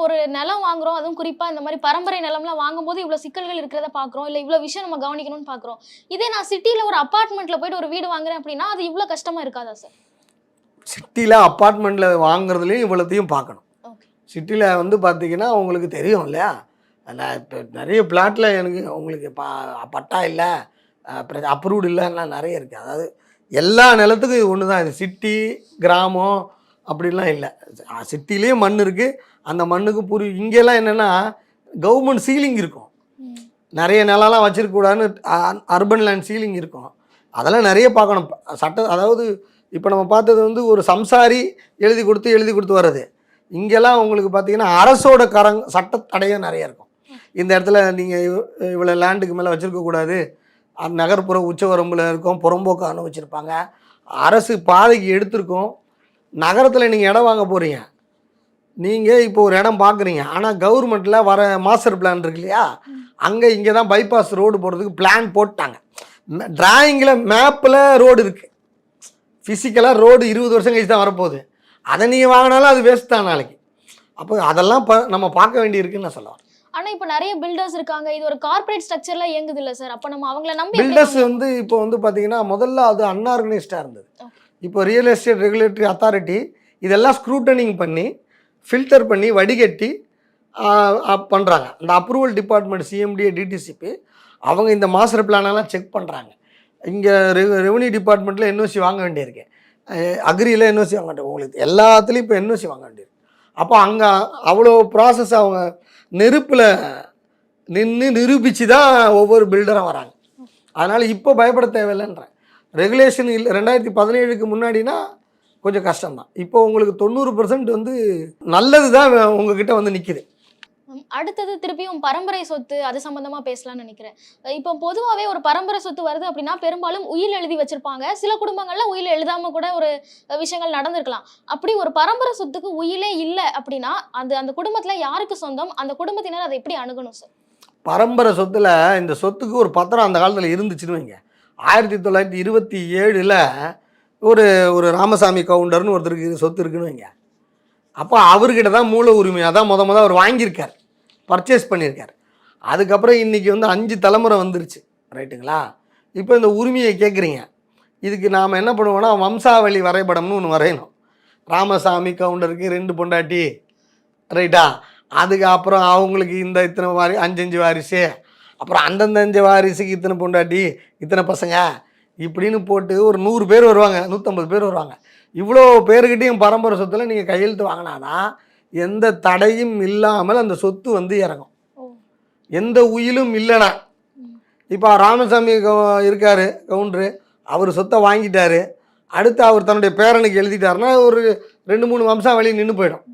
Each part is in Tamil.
இப்போ ஒரு நிலம் வாங்குறோம், அதுவும் குறிப்பா இந்த மாதிரி பரம்பரை நிலம்லாம் வாங்கும்போது இவ்வளவு சிக்கல்கள் இருக்கிறத பாக்குறோம், இல்ல இவ்வளவு விஷயம் நம்ம கவனிக்கணும்னு பாக்குறோம். இதே நான் சிட்டில ஒரு அபார்ட்மெண்ட்ல போயிட்டு ஒரு வீடு வாங்குறேன் அப்படின்னா அது இவ்வளவு கஷ்டமா இருக்காதா சார்? சிட்டியில் அப்பார்ட்மெண்ட்டில் வாங்குறதுலையும் இவ்வளோத்தையும் பார்க்கணும். சிட்டியில் வந்து பார்த்தீங்கன்னா உங்களுக்கு தெரியும் இல்லையா, நான் இப்போ நிறைய பிளாட்டில் எனக்கு உங்களுக்கு பட்டா இல்லை, அப்ரூவ்டு இல்லைன்னா நிறைய இருக்குது. அதாவது எல்லா நிலத்துக்கும் இது ஒன்று தான். இது சிட்டி கிராமம் அப்படிலாம் இல்லை. சிட்டிலேயும் மண் இருக்குது, அந்த மண்ணுக்கு இங்கெல்லாம் என்னென்னா கவர்மெண்ட் சீலிங் இருக்கும். நிறைய நிலம்லாம் வச்சுருக்கக்கூடாதுன்னு அர்பன் லேண்ட் சீலிங் இருக்கும். அதெல்லாம் நிறைய பார்க்கணும் சட்டம். அதாவது இப்போ நம்ம பார்த்தது வந்து ஒரு சம்சாரி எழுதி கொடுத்து வர்றது. இங்கெல்லாம் உங்களுக்கு பார்த்தீங்கன்னா அரசோட சட்ட தடையும் நிறைய இருக்கும். இந்த இடத்துல நீங்கள் இவ்வளோ லேண்டுக்கு மேலே வச்சுருக்கக்கூடாது, அந்த நகர்ப்புற உச்சவரம்பில் இருக்கும், புறம்போக்கான வச்சுருப்பாங்க, அரசு பாதைக்கு எடுத்திருக்கோம். நகரத்தில் நீங்கள் இடம் வாங்க போகிறீங்க, நீங்கள் இப்போ ஒரு இடம் பார்க்குறீங்க, ஆனால் கவர்மெண்ட்டில் வர மாஸ்டர் பிளான் இருக்கு இல்லையா, அங்கே இங்கே தான் பைபாஸ் ரோடு போடுறதுக்கு பிளான் போட்டாங்க. டிராயிங்கில் மேப்பில் ரோடு இருக்குது, ஃபிசிக்கலாக ரோடு 20 வருஷம் கழிச்சு தான் வரப்போகுது. அதை நீங்கள் வாங்கினாலும் அது வேஸ்ட் தான் நாளைக்கு. அப்போ அதெல்லாம் நம்ம பார்க்க வேண்டியிருக்குன்னு நான் சொல்லுவேன். ஆனால் இப்போ நிறைய பில்டர்ஸ் இருக்காங்க, இது ஒரு கார்பரேட் ஸ்ட்ரக்சர்ல இயங்குது இல்லை சார்? அப்போ நம்ம அவங்கள நம்பி பில்டர்ஸ் வந்து இப்போ வந்து பார்த்தீங்கன்னா முதல்ல அது அன்ஆர்கனைஸ்டாக இருந்தது. இப்போ ரியல் எஸ்டேட் ரெகுலேட்டரி அத்தாரிட்டி இதெல்லாம் ஸ்க்ரூட்டனிங் பண்ணி ஃபில்டர் பண்ணி வடிகட்டி பண்ணுறாங்க. இந்த அப்ரூவல் டிபார்ட்மெண்ட் சிஎம்டிஏ டிடிசிபி அவங்க இந்த மாஸ்டர் பிளானெல்லாம் செக் பண்ணுறாங்க. இங்கே ரெவன்யூ டிபார்ட்மெண்ட்டில் என்ஓசி வாங்க வேண்டியிருக்கு, அக்ரியில் என்ஓசி வாங்க வேண்டிய, உங்களுக்கு எல்லாத்துலேயும் இப்போ என்ஓசி வாங்க வேண்டியிருக்கு. அப்போ அங்கே அவ்வளோ ப்ராசஸ் அவங்க நெருப்பில் நின்று நிரூபித்து தான் ஒவ்வொரு பில்டராக வராங்க. அதனால் இப்போ பயப்பட தேவையில்லைன்றேன். ரெகுலேஷன் இல்லை 2017க்கு முன்னாடினா கொஞ்சம் கஷ்டம்தான். இப்போ உங்களுக்கு 90% வந்து நல்லது தான் உங்ககிட்ட வந்து நிற்கிது. அடுத்தது திருப்பியும் பரம்பரை சொத்து அது சம்பந்தமா பேசலாம்னு நினைக்கிறேன். இப்போ பொதுவாகவே ஒரு பரம்பரை சொத்து வருது அப்படின்னா பெரும்பாலும் உயில் எழுதி வச்சிருப்பாங்க. சில குடும்பங்கள்ல உயில் எழுதாம கூட ஒரு விஷயங்கள் நடந்திருக்கலாம். அப்படி ஒரு பரம்பரை சொத்துக்கு உயிலே இல்லை அப்படின்னா அந்த குடும்பத்துல யாருக்கு சொந்தம், அந்த குடும்பத்தினர் அதை எப்படி அணுகணும் சார்? பரம்பரை சொத்துல இந்த சொத்துக்கு ஒரு பத்திரம் அந்த காலத்தில் இருந்துச்சுன்னு வைங்க. 1927ல் ஒரு ராமசாமி கவுண்டர்னு ஒருத்தருக்கு சொத்து இருக்குன்னு வைங்க. அப்போ அவர்கிட்ட தான் மூல உரிமையாக தான் முத அவர் வாங்கியிருக்கார், பர்ச்சேஸ் பண்ணியிருக்கார். அதுக்கப்புறம் இன்றைக்கி வந்து 5 தலைமுறை வந்துருச்சு, ரைட்டுங்களா? இப்போ இந்த உரிமையை கேட்குறீங்க, இதுக்கு நாம் என்ன பண்ணுவோன்னா வம்சாவளி வரைபடம்னு ஒன்று வரையணும். ராமசாமி கவுண்டருக்கு 2 பொண்டாட்டி, ரைட்டா? அதுக்கப்புறம் அவங்களுக்கு இத்தனை 5 வாரிசு, அப்புறம் அந்தந்த 5 வாரிசுக்கு இத்தனை பொண்டாட்டி, இத்தனை பசங்க, இப்படின்னு போட்டு ஒரு 100 பேர் வருவாங்க, 150 பேர் வருவாங்க. இவ்வளோ பேருக்கிட்டையும் பரம்பரை சொத்தில் நீங்கள் கையெழுத்து வாங்கினாதான் எந்த தடையும் இல்லாமல் அந்த சொத்து வந்து இறங்கும். எந்த உயிலும் இல்லைனா, இப்போ ராமசாமி இருக்கார் கவுண்டரு, அவர் சொத்தை வாங்கிட்டார், அடுத்து அவர் தன்னுடைய பேரனுக்கு எழுதிட்டாருன்னா ஒரு 2-3 வம்சாவளி நின்று போயிடும்,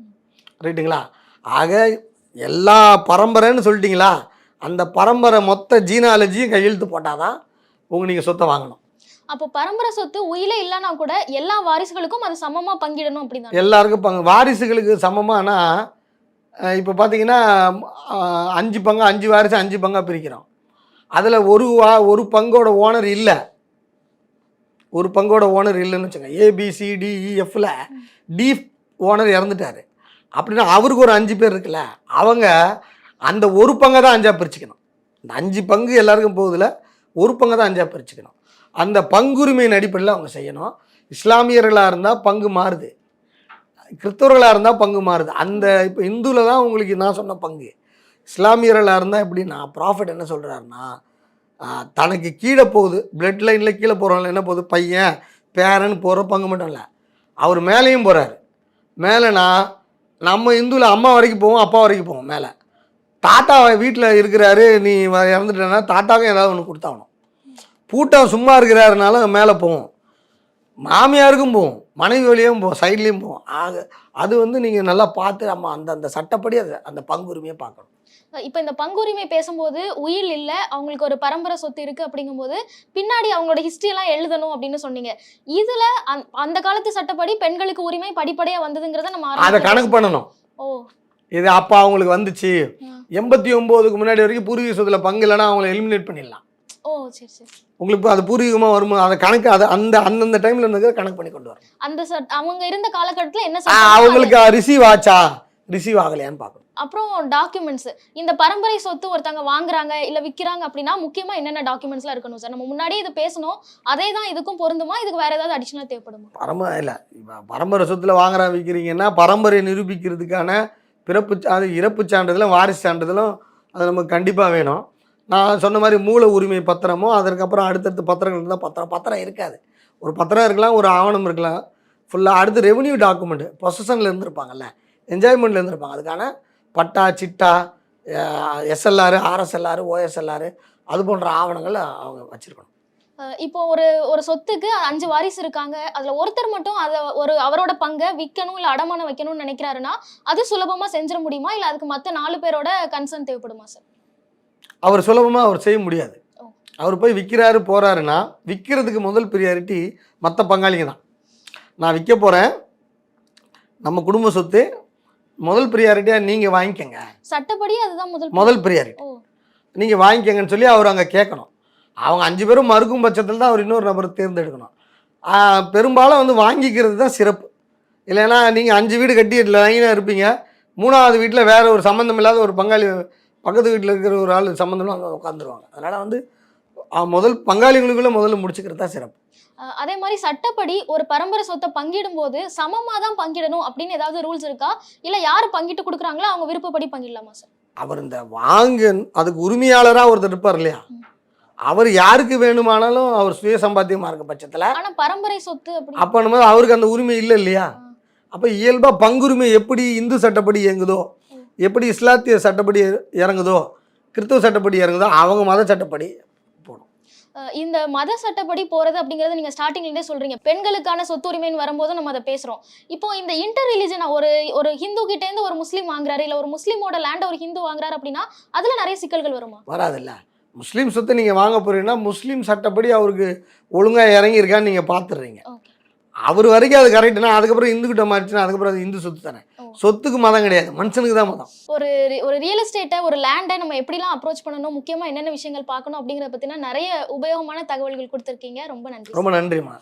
ரைட்டுங்களா? ஆக எல்லா பரம்பரைன்னு சொல்லிட்டீங்களா, அந்த பரம்பரை மொத்த ஜீனாலஜியும் கையெழுத்து போட்டால் தான் நீங்கள் சொத்தை வாங்கணும். அப்போ பரம்பரை சொத்து உயிலே இல்லைன்னா கூட எல்லா வாரிசுகளுக்கும் அது சமமாக பங்கிடணும் அப்படின்னா? எல்லாருக்கும் வாரிசுகளுக்கு சமமானா இப்போ பார்த்தீங்கன்னா 5 பங்கு 5 வாரிசு 5 பங்காக பிரிக்கிறோம். அதில் ஒரு பங்கோட ஓனர் இல்லை, ஒரு பங்கோட ஓனர் இல்லைன்னு வச்சுங்க. ABCDEFல டி ஓனர் இறந்துட்டார் அப்படின்னா அவருக்கு ஒரு 5 பேர் இருக்குல்ல, அவங்க அந்த ஒரு பங்கை தான் 5ஆக பிரிச்சுக்கணும். இந்த 5 பங்கு எல்லாருக்கும் போகுதில்ல, ஒரு பங்கை தான் 5ஆக பிரிச்சுக்கணும். அந்த பங்குரிமையின் அடிப்படையில் அவங்க செய்யணும். இஸ்லாமியர்களாக இருந்தால் பங்கு மாறுது, கிறிஸ்தவர்களாக இருந்தால் பங்கு மாறுது. அந்த இப்போ இந்துவில் தான் உங்களுக்கு நான் சொன்ன பங்கு. இஸ்லாமியர்களாக இருந்தால் எப்படின்னா ப்ராஃபிட் என்ன சொல்கிறாருன்னா, தனக்கு கீழே போகுது, பிளட் லைனில் கீழே போகிறவங்க என்ன போகுது, பையன் பேரன் போகிற பங்கு மட்டும் இல்லை, அவர் மேலேயும் போகிறாரு. மேலேனா நம்ம இந்துவில் அம்மா வரைக்கும் போவோம், அப்பா வரைக்கும் போவோம். மேலே தாத்தா வீட்டில் இருக்கிறாரு, நீ இறந்துட்டேன்னா தாத்தாவுக்கும் ஏதாவது ஒன்று கொடுத்தாகணும். பூட்டம் சும்மா இருக்கிறாருனால மேலே போவோம், மாமியாருக்கும் போவோம், மனைவி வழியும் போவோம், சைட்லேயும் போவோம். ஆக அது வந்து நீங்கள் நல்லா பார்த்து நம்ம அந்த சட்டப்படி அந்த பங்குரிமையை பார்க்கணும். இப்போ இந்த பங்குரிமை பேசும்போது உயில் இல்லை, அவங்களுக்கு ஒரு பரம்பரை சொத்து இருக்குது அப்படிங்கும்போது பின்னாடி அவங்களோட ஹிஸ்ட்ரியெல்லாம் எழுதணும் அப்படின்னு சொன்னீங்க. இதில் அந்த காலத்து சட்டப்படி பெண்களுக்கு உரிமை படிப்படியாக வந்ததுங்கிறத நம்ம அதை கணக்கு பண்ணணும். இது அப்போ அவங்களுக்கு வந்துச்சு 89க்கு முன்னாடி வரைக்கும் பூர்வீக சொத்துல பங்கு இல்லைன்னா அவங்கள எலிமினேட் பண்ணிடலாம். சரி சரி. உங்களுக்கு அது பூர்வீகமாக வருமா, அதை கணக்கு அதை அந்தந்த டைமில் இருந்தது கணக்கு பண்ணி கொண்டு வரும். அந்த அவங்க இருந்த காலகட்டத்தில் என்ன அவங்களுக்கு ரிசீவ் ஆச்சா, ரிசீவ் ஆகலையான்னு பார்க்கணும். அப்புறம் டாக்குமெண்ட்ஸ், இந்த பரம்பரை சொத்து ஒருத்தங்க வாங்குறாங்க இல்ல விக்கிறாங்க அப்படின்னா முக்கியமா என்னென்ன டாக்குமெண்ட்ஸ்லாம் இருக்கணும் சார்? நம்ம முன்னாடியே இது பேசணும், அதே தான் இதுக்கும் பொருந்துமா, இதுக்கு வேற ஏதாவது அடிஷனல் தேவைப்படுமா? இல்லை, இப்போ பரம்பரை சொத்துல வாங்குறா விற்கிறீங்கன்னா பரம்பரை நிரூபிக்கிறதுக்கான இறப்பு சான்றிதழும் வாரிசு சான்றிதழும் அது நமக்கு கண்டிப்பாக வேணும். நான் சொன்ன மாதிரி மூல உரிமை பத்திரமோ அதுக்கப்புறம் அடுத்தடுத்து பத்திரங்கள் இருந்தால் பத்திரம் இருக்காது. ஒரு பத்திரம் இருக்கலாம், ஒரு ஆவணம் இருக்கலாம் ஃபுல்லாக. அடுத்து ரெவன்யூ டாக்குமெண்ட், பொசஷனில் இருந்திருப்பாங்கல்ல, என்ஜாய்மெண்ட்டில் இருந்திருப்பாங்க, அதுக்கான patta chitta SLR RSLR OSLR அது போன்ற ஆவணங்கள் அவங்க வச்சுருக்கணும். இப்போ ஒரு சொத்துக்கு 5 வாரிசு இருக்காங்க, அதுல ஒருத்தர் மட்டும் அதை அவரோட பங்கை விற்கணும் இல்ல அடமானம் வைக்கணும்னு நினைக்கிறாருன்னா அது சுலபமா செஞ்சிட முடியுமா, இல்ல அதுக்கு மற்ற 4 பேரோட கன்சர்ன் தேவைப்படுமா சார்? அவர் சுலபமாக அவர் செய்ய முடியாது. அவர் போய் விற்கிறாரு போகிறாருன்னா விற்கிறதுக்கு முதல் ப்ரியாரிட்டி மற்ற பங்காளிங்க தான். நான் விற்க போகிறேன், நம்ம குடும்ப சொத்து, முதல் ப்ரியாரிட்டியாக நீங்கள் வாங்கிக்கங்க, சட்டப்படி அதுதான் முதல் ப்ரியாரிட்டி நீங்கள் வாங்கிக்கங்கன்னு சொல்லி அவர் அங்கே கேட்கணும். அவங்க 5 பேரும் மறுக்கும் பட்சத்தில் தான் அவர் இன்னொரு நபரை தேர்ந்தெடுக்கணும். பெரும்பாலும் வந்து வாங்கிக்கிறது தான் சிறப்பு. இல்லைன்னா நீங்கள் 5 வீடு கட்டி லைனாக இருப்பீங்க, 3வது வீட்டில் வேறு ஒரு சம்மந்தம் இல்லாத ஒரு பங்காளி பக்கத்து வீட்டில் இருக்கிற ஒரு ஆள் சம்மந்தம் அங்கே உட்காந்துருவாங்க. அதனால் வந்து முதல் பங்காளிகளுக்குள்ளே முதல்ல முடிச்சுக்கிறது தான் சிறப்பு. அதே மாதிரி சட்டப்படி ஒரு பரம்பரை சொத்தை பங்கிடும் போது சமமா தான் பங்கிடணும் அப்படின்னு ஏதாவது ரூல்ஸ் இருக்கா, இல்ல யாரு பங்கிட்டு கொடுக்குறாங்களோ அவங்க விருப்பப்படி பங்கிடலாமா சார்? அவர் இந்த அதுக்கு உரிமையாளராக ஒருத்தர் இருப்பார் இல்லையா, அவர் யாருக்கு வேணுமானாலும் அவர் சுய சம்பாத்தியமாக இருக்க பட்சத்தில், ஆனா பரம்பரை சொத்து அப்போ நம்ம அவருக்கு அந்த உரிமை இல்லை இல்லையா. அப்போ இயல்பாக பங்குரிமை எப்படி இந்து சட்டப்படி இயங்குதோ, எப்படி இஸ்லாத்திய சட்டப்படி இறங்குதோ, கிறிஸ்துவ சட்டப்படி இறங்குதோ, அவங்க மத சட்டப்படி போடும். இந்த மத சட்டப்படி போறது அப்படிங்கறது நீங்க ஸ்டார்டிங்லேருந்தே சொல்றீங்க, பெண்களுக்கான சொத்துரிமைன்னு வரும்போது நம்ம அதை பேசுறோம். இப்போ இந்த இன்டர் ரிலிஜன் ஒரு ஹிந்து கிட்ட இருந்து ஒரு முஸ்லீம் வாங்குறாரு, இல்ல ஒரு முஸ்லீமோட லேண்ட ஒரு ஹிந்து வாங்குறாரு அப்படின்னா அதுல நிறைய சிக்கல்கள் வருமா? வராதுல்ல. முஸ்லீம் சொத்தை நீங்கள் வாங்க போறீங்கன்னா முஸ்லீம் சட்டப்படி அவருக்கு ஒழுங்காக இறங்கியிருக்கான்னு நீங்கள் பார்த்துடுறீங்க. அவர் வரைக்கும் அது கரெக்டுனா அதுக்கப்புறம் இந்துக்கிட்ட மாறிச்சுன்னா அதுக்கப்புறம் அது இந்து சொத்து தானே. சொத்துக்கு மதம் கிடையாது, மனுஷனுக்கு தான் மதம். ஒரு ரியல் எஸ்டேட்டை ஒரு லேண்டை நம்ம எப்படிலாம் அப்ரோச் பண்ணணும், முக்கியமாக என்னென்ன விஷயங்கள் பார்க்கணும் அப்படிங்கிறத பற்றினா நிறைய உபயோகமான தகவல்கள் கொடுத்துருக்கீங்க. ரொம்ப நன்றி. ரொம்ப நன்றிம்மா.